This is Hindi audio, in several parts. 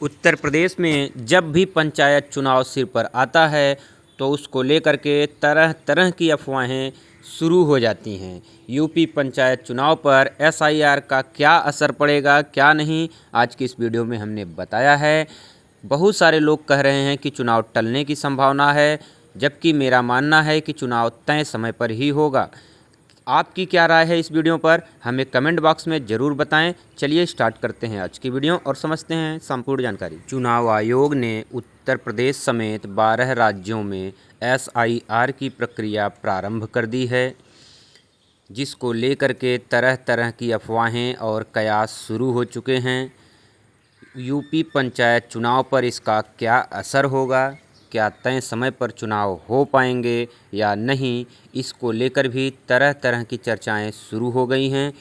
उत्तर प्रदेश में जब भी पंचायत चुनाव सिर पर आता है तो उसको लेकर के तरह तरह की अफवाहें शुरू हो जाती हैं। यूपी पंचायत चुनाव पर एसआईआर का क्या असर पड़ेगा क्या नहीं, आज की इस वीडियो में हमने बताया है। बहुत सारे लोग कह रहे हैं कि चुनाव टलने की संभावना है, जबकि मेरा मानना है कि चुनाव तय समय पर ही होगा। आपकी क्या राय है इस वीडियो पर, हमें कमेंट बॉक्स में ज़रूर बताएं। चलिए स्टार्ट करते हैं आज की वीडियो और समझते हैं संपूर्ण जानकारी। चुनाव आयोग ने उत्तर प्रदेश समेत 12 राज्यों में एसआईआर की प्रक्रिया प्रारंभ कर दी है, जिसको लेकर के तरह तरह की अफवाहें और कयास शुरू हो चुके हैं। यूपी पंचायत चुनाव पर इसका क्या असर होगा, क्या तय समय पर चुनाव हो पाएंगे या नहीं, इसको लेकर भी तरह तरह की चर्चाएं शुरू हो गई हैं।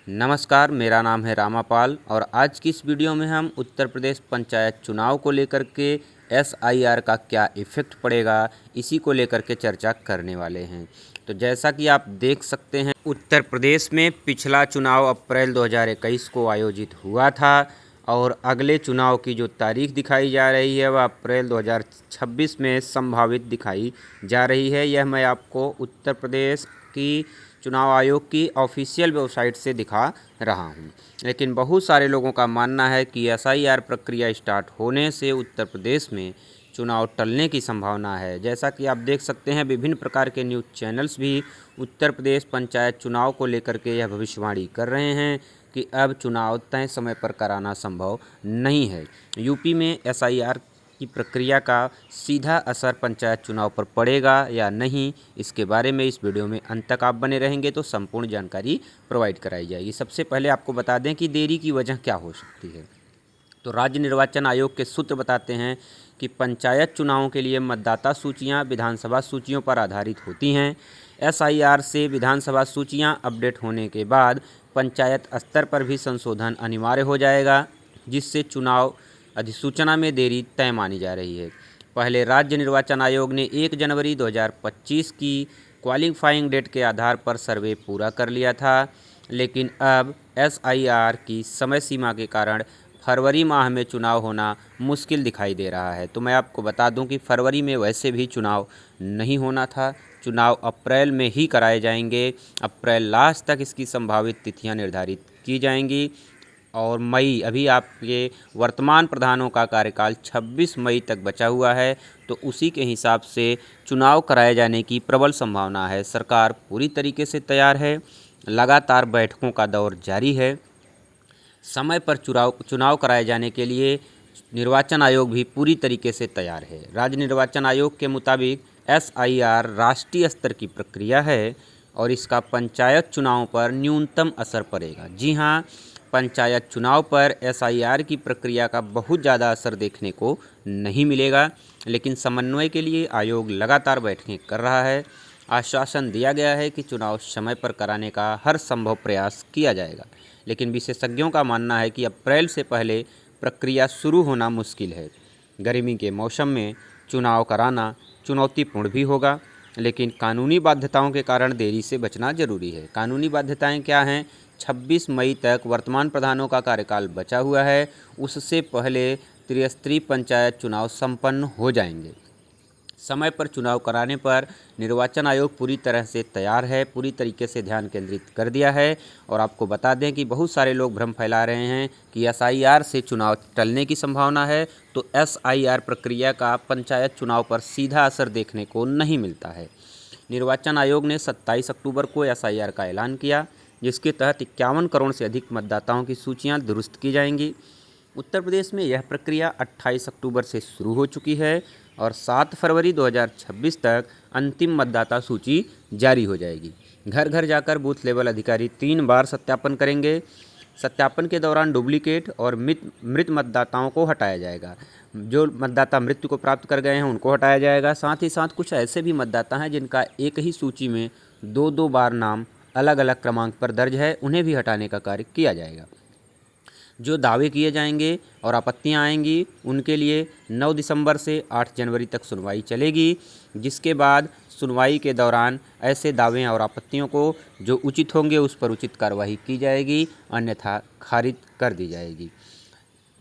नमस्कार, मेरा नाम है रामापाल और आज की इस वीडियो में हम उत्तर प्रदेश पंचायत चुनाव को लेकर के एसआईआर का क्या इफ़ेक्ट पड़ेगा, इसी को लेकर के चर्चा करने वाले हैं। तो जैसा कि आप देख सकते हैं, उत्तर प्रदेश में पिछला चुनाव अप्रैल 2021 को आयोजित हुआ था और अगले चुनाव की जो तारीख दिखाई जा रही है वह अप्रैल 2026 में संभावित दिखाई जा रही है। यह मैं आपको उत्तर प्रदेश की चुनाव आयोग की ऑफिशियल वेबसाइट से दिखा रहा हूं। लेकिन बहुत सारे लोगों का मानना है कि एसआईआर प्रक्रिया स्टार्ट होने से उत्तर प्रदेश में चुनाव टलने की संभावना है। जैसा कि आप देख सकते हैं, विभिन्न प्रकार के न्यूज़ चैनल्स भी उत्तर प्रदेश पंचायत चुनाव को लेकर के यह भविष्यवाणी कर रहे हैं कि अब चुनाव तय समय पर कराना संभव नहीं है। यूपी में एसआईआर की प्रक्रिया का सीधा असर पंचायत चुनाव पर पड़ेगा या नहीं, इसके बारे में इस वीडियो में अंत तक आप बने रहेंगे तो संपूर्ण जानकारी प्रोवाइड कराई जाएगी। सबसे पहले आपको बता दें कि देरी की वजह क्या हो सकती है। तो राज्य निर्वाचन आयोग के सूत्र बताते हैं कि पंचायत चुनावों के लिए मतदाता सूचियां विधानसभा सूचियों पर आधारित होती हैं। एसआईआर से विधानसभा सूचियां अपडेट होने के बाद पंचायत स्तर पर भी संशोधन अनिवार्य हो जाएगा, जिससे चुनाव अधिसूचना में देरी तय मानी जा रही है। पहले राज्य निर्वाचन आयोग ने 1 जनवरी 2025 की क्वालिफाइंग डेट के आधार पर सर्वे पूरा कर लिया था, लेकिन अब एसआईआर की समय सीमा के कारण फरवरी माह में चुनाव होना मुश्किल दिखाई दे रहा है। तो मैं आपको बता दूं कि फरवरी में वैसे भी चुनाव नहीं होना था, चुनाव अप्रैल में ही कराए जाएंगे। अप्रैल लास्ट तक इसकी संभावित तिथियां निर्धारित की जाएंगी और मई, अभी आपके वर्तमान प्रधानों का कार्यकाल 26 मई तक बचा हुआ है, तो उसी के हिसाब से चुनाव कराए जाने की प्रबल संभावना है। सरकार पूरी तरीके से तैयार है, लगातार बैठकों का दौर जारी है। समय पर चुनाव कराए जाने के लिए निर्वाचन आयोग भी पूरी तरीके से तैयार है। राज्य निर्वाचन आयोग के मुताबिक एसआईआर राष्ट्रीय स्तर की प्रक्रिया है और इसका पंचायत चुनाव पर न्यूनतम असर पड़ेगा। जी हाँ, पंचायत चुनाव पर एसआईआर की प्रक्रिया का बहुत ज़्यादा असर देखने को नहीं मिलेगा, लेकिन समन्वय के लिए आयोग लगातार बैठकें कर रहा है। आश्वासन दिया गया है कि चुनाव समय पर कराने का हर संभव प्रयास किया जाएगा, लेकिन विशेषज्ञों का मानना है कि अप्रैल से पहले प्रक्रिया शुरू होना मुश्किल है। गर्मी के मौसम में चुनाव कराना चुनौतीपूर्ण भी होगा, लेकिन कानूनी बाध्यताओं के कारण देरी से बचना जरूरी है। कानूनी बाध्यताएं क्या हैं? 26 मई तक वर्तमान प्रधानों का कार्यकाल बचा हुआ है, उससे पहले त्रिस्तरीय पंचायत चुनाव संपन्न हो जाएंगे। समय पर चुनाव कराने पर निर्वाचन आयोग पूरी तरह से तैयार है, पूरी तरीके से ध्यान केंद्रित कर दिया है। और आपको बता दें कि बहुत सारे लोग भ्रम फैला रहे हैं कि एसआईआर से चुनाव टलने की संभावना है, तो एसआईआर प्रक्रिया का पंचायत चुनाव पर सीधा असर देखने को नहीं मिलता है। निर्वाचन आयोग ने 27 अक्टूबर को एसआईआर का ऐलान किया, जिसके तहत 51 करोड़ से अधिक मतदाताओं की सूचियाँ दुरुस्त की जाएंगी। उत्तर प्रदेश में यह प्रक्रिया 28 अक्टूबर से शुरू हो चुकी है और 7 फरवरी 2026 तक अंतिम मतदाता सूची जारी हो जाएगी। घर घर जाकर बूथ लेवल अधिकारी 3 बार सत्यापन करेंगे। सत्यापन के दौरान डुप्लीकेट और मृत मतदाताओं को हटाया जाएगा। जो मतदाता मृत्यु को प्राप्त कर गए हैं उनको हटाया जाएगा। साथ ही साथ कुछ ऐसे भी मतदाता हैं जिनका एक ही सूची में 2-2 बार नाम अलग अलग क्रमांक पर दर्ज है, उन्हें भी हटाने का कार्य किया जाएगा। जो दावे किए जाएंगे और आपत्तियां आएंगी उनके लिए 9 दिसंबर से 8 जनवरी तक सुनवाई चलेगी, जिसके बाद सुनवाई के दौरान ऐसे दावे और आपत्तियों को जो उचित होंगे उस पर उचित कार्रवाई की जाएगी, अन्यथा खारिज कर दी जाएगी।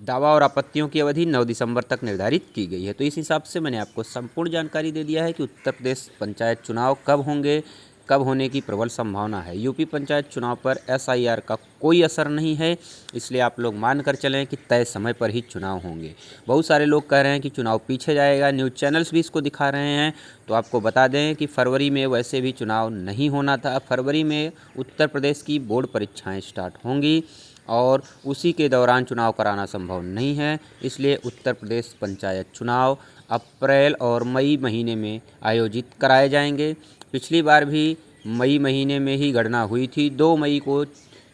दावा और आपत्तियों की अवधि 9 दिसंबर तक निर्धारित की गई है। तो इस हिसाब से मैंने आपको संपूर्ण जानकारी दे दिया है कि उत्तर प्रदेश पंचायत चुनाव कब होंगे, कब होने की प्रबल संभावना है। यूपी पंचायत चुनाव पर एसआईआर का कोई असर नहीं है, इसलिए आप लोग मान कर चलें कि तय समय पर ही चुनाव होंगे। बहुत सारे लोग कह रहे हैं कि चुनाव पीछे जाएगा, न्यूज़ चैनल्स भी इसको दिखा रहे हैं। तो आपको बता दें कि फरवरी में वैसे भी चुनाव नहीं होना था। फरवरी में उत्तर प्रदेश की बोर्ड परीक्षाएँ स्टार्ट होंगी और उसी के दौरान चुनाव कराना संभव नहीं है, इसलिए उत्तर प्रदेश पंचायत चुनाव अप्रैल और मई महीने में आयोजित कराए जाएंगे। पिछली बार भी मई महीने में ही गणना हुई थी, 2 मई को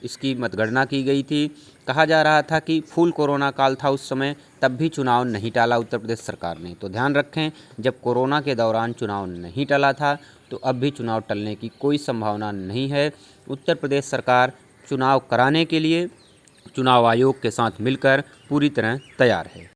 इसकी मतगणना की गई थी। कहा जा रहा था कि फुल कोरोना काल था उस समय, तब भी चुनाव नहीं टाला उत्तर प्रदेश सरकार ने। तो ध्यान रखें, जब कोरोना के दौरान चुनाव नहीं टला था तो अब भी चुनाव टलने की कोई संभावना नहीं है। उत्तर प्रदेश सरकार चुनाव कराने के लिए चुनाव आयोग के साथ मिलकर पूरी तरह तैयार है।